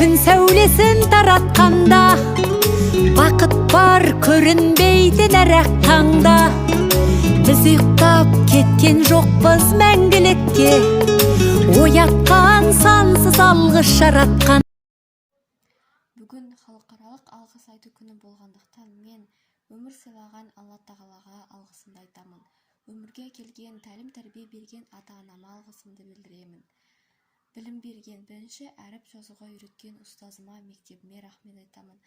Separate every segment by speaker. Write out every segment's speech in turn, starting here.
Speaker 1: күн сәулесін таратқанда, бақыт бар көрінбейді нәрәк таңда. Біз ұйықтап кеткен жоқпыз мәңгілікке, оятқан сансыз алғыс жаратқан.
Speaker 2: Бүгін халықаралық алғыс айту күні болғандықтан мен өмір сыйлаған Алла тағалаға алғысымды айтамын. Өмірге келген, тәлім-тәрбие берген ата-анама алғысымды білдіремін. Білім берген, бірінші әріп жазуға үйреткен ұстазыма, мектебіме рахмет айтамын.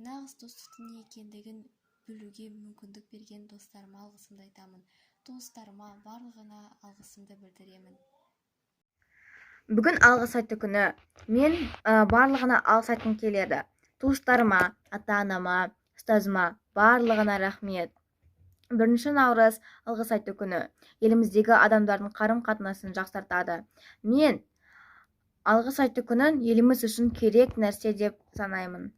Speaker 2: Нағыз достықтың не екендігін білуге мүмкіндік берген достарыма алғысымды айтамын. Туыстарыма барлығына алғысымды білдіремін.
Speaker 3: Бүгін алғыс айту күні. Мен барлығына алғыс айтқым келеді. Туыстарыма, ата-анама, ұстазыма барлығына рахмет. 1 наурыз алғыс айту күні. Еліміздегі адамдардың қарым-қатынасын жақсартады. Мен алғыс айту күнін еліміз үшін керек нәрсе деп санаймын.